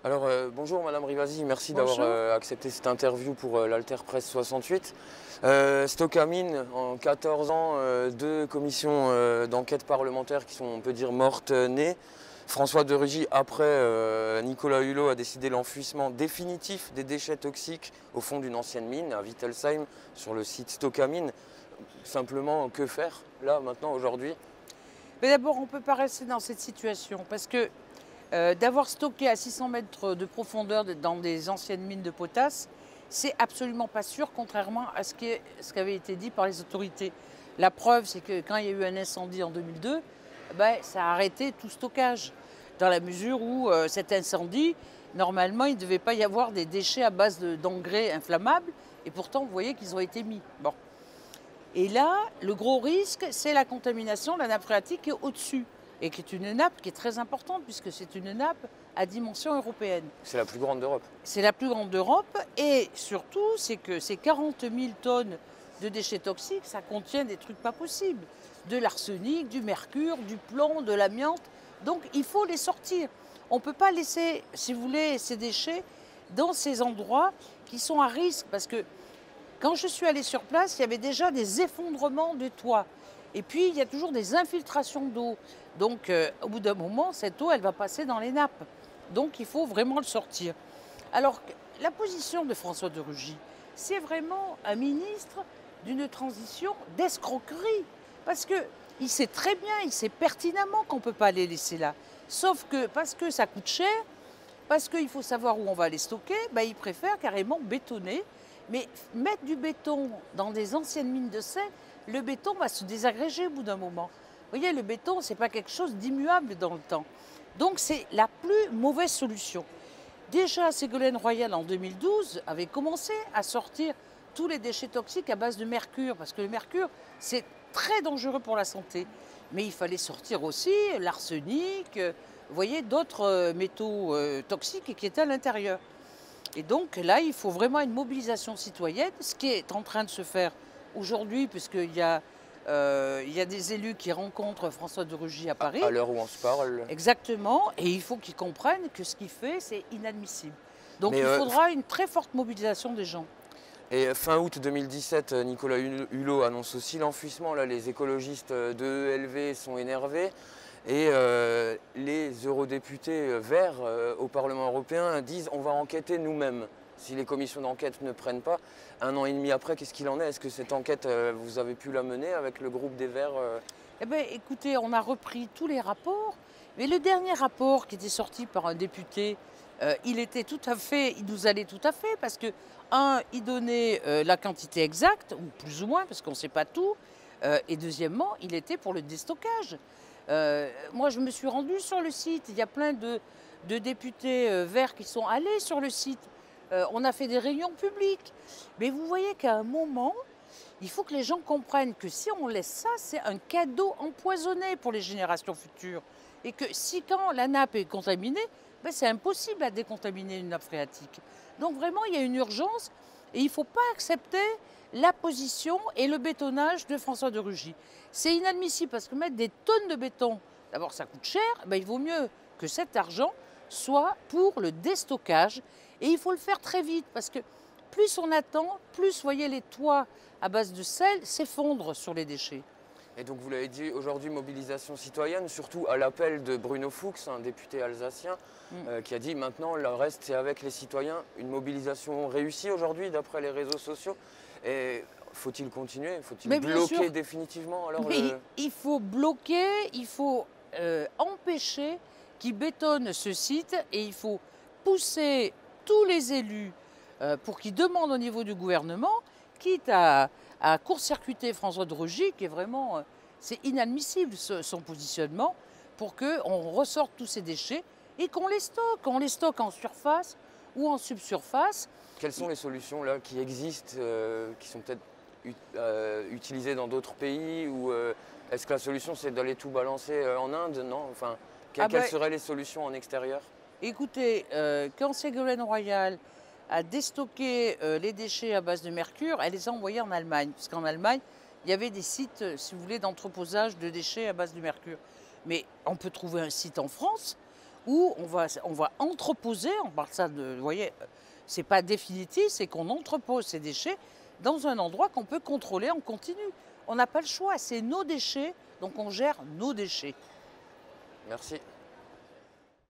Alors bonjour Madame Rivasi, merci Bonjour. d'avoir accepté cette interview pour l'Alter Presse 68. Stocamine, en 14 ans, deux commissions d'enquête parlementaire qui sont, on peut dire, mortes nées. François de Rugy, après Nicolas Hulot, a décidé l'enfouissement définitif des déchets toxiques au fond d'une ancienne mine à Wittelsheim, sur le site Stocamine. Simplement, que faire là, maintenant, aujourd'hui? Mais d'abord, on ne peut pas rester dans cette situation parce que d'avoir stocké à 600 mètres de profondeur dans des anciennes mines de potasse, c'est absolument pas sûr, contrairement à ce qui avait été dit par les autorités. La preuve, c'est que quand il y a eu un incendie en 2002, ça a arrêté tout stockage, dans la mesure où cet incendie, normalement, il ne devait pas y avoir des déchets à base d'engrais inflammables, et pourtant, vous voyez qu'ils ont été mis. Bon. Et là, le gros risque, c'est la contamination de la nappe phréatique qui est au-dessus, et qui est une nappe qui est très importante, puisque c'est une nappe à dimension européenne. C'est la plus grande d'Europe. C'est la plus grande d'Europe, et surtout, c'est que ces 40 000 tonnes de déchets toxiques, ça contient des trucs pas possibles. De l'arsenic, du mercure, du plomb, de l'amiante. Donc il faut les sortir. On ne peut pas laisser, si vous voulez, ces déchets dans ces endroits qui sont à risque. Parce que quand je suis allée sur place, il y avait déjà des effondrements de toits. Et puis il y a toujours des infiltrations d'eau. Donc au bout d'un moment, cette eau, elle va passer dans les nappes. Donc il faut vraiment le sortir. Alors la position de François de Rugy, c'est vraiment un ministre d'une transition d'escroquerie. Parce qu'il sait très bien, il sait pertinemment qu'on ne peut pas les laisser là. Sauf que parce que ça coûte cher, parce qu'il faut savoir où on va les stocker, il préfère carrément bétonner. Mais mettre du béton dans des anciennes mines de sel, le béton va se désagréger au bout d'un moment. Vous voyez, le béton, ce n'est pas quelque chose d'immuable dans le temps. Donc c'est la plus mauvaise solution. Déjà, Ségolène Royal, en 2012, avait commencé à sortir tous les déchets toxiques à base de mercure, parce que le mercure, c'est très dangereux pour la santé. Mais il fallait sortir aussi l'arsenic, vous voyez, d'autres métaux toxiques qui étaient à l'intérieur. Et donc là, il faut vraiment une mobilisation citoyenne, ce qui est en train de se faire aujourd'hui, puisqu'il y a des élus qui rencontrent François de Rugy à Paris. À l'heure où on se parle. Exactement, et il faut qu'ils comprennent que ce qu'il fait, c'est inadmissible. Donc il faudra une très forte mobilisation des gens. Et fin août 2017, Nicolas Hulot annonce aussi l'enfouissement. Là, les écologistes de ELV sont énervés. Et les eurodéputés verts au Parlement européen disent on va enquêter nous-mêmes. Si les commissions d'enquête ne prennent pas, un an et demi après, qu'est-ce qu'il en est? Est-ce que cette enquête, vous avez pu la mener avec le groupe des Verts? Eh bien, écoutez, on a repris tous les rapports. Mais le dernier rapport qui était sorti par un député, il nous allait tout à fait, parce que, il donnait la quantité exacte, ou plus ou moins, parce qu'on ne sait pas tout, et deuxièmement, il était pour le déstockage. Moi, je me suis rendue sur le site, il y a plein de députés verts qui sont allés sur le site. On a fait des réunions publiques. Mais vous voyez qu'à un moment, il faut que les gens comprennent que si on laisse ça, c'est un cadeau empoisonné pour les générations futures. Et que si quand la nappe est contaminée, c'est impossible à décontaminer une nappe phréatique. Donc vraiment, il y a une urgence et il ne faut pas accepter la position et le bétonnage de François de Rugy. C'est inadmissible parce que mettre des tonnes de béton, d'abord ça coûte cher, il vaut mieux que cet argent soit pour le déstockage. Et il faut le faire très vite parce que plus on attend, plus, voyez, les toits à base de sel s'effondrent sur les déchets. Et donc vous l'avez dit, aujourd'hui mobilisation citoyenne, surtout à l'appel de Bruno Fuchs, un député alsacien, qui a dit maintenant le reste c'est avec les citoyens. Une mobilisation réussie aujourd'hui d'après les réseaux sociaux. Et faut-il continuer? Faut-il bloquer définitivement alors Il faut bloquer, il faut empêcher qu'ils bétonnent ce site et il faut pousser tous les élus pour qu'ils demandent au niveau du gouvernement, quitte à court-circuiter François de Rugy, qui est vraiment, c'est inadmissible son positionnement, pour qu'on ressorte tous ces déchets et qu'on les stocke. On les stocke en surface ou en subsurface. Quelles sont les solutions là qui existent, qui sont peut-être utilisées dans d'autres pays, ou est-ce que la solution c'est d'aller tout balancer en Inde? Non, enfin, quelles seraient les solutions en extérieur? Écoutez, quand Ségolène Royal a déstocké les déchets à base de mercure, elle les a envoyés en Allemagne. Parce qu'en Allemagne, il y avait des sites, si vous voulez, d'entreposage de déchets à base de mercure. Mais on peut trouver un site en France où on va entreposer, on parle ça de, vous voyez, c'est pas définitif, c'est qu'on entrepose ces déchets dans un endroit qu'on peut contrôler en continu. On n'a pas le choix, c'est nos déchets, donc on gère nos déchets. Merci.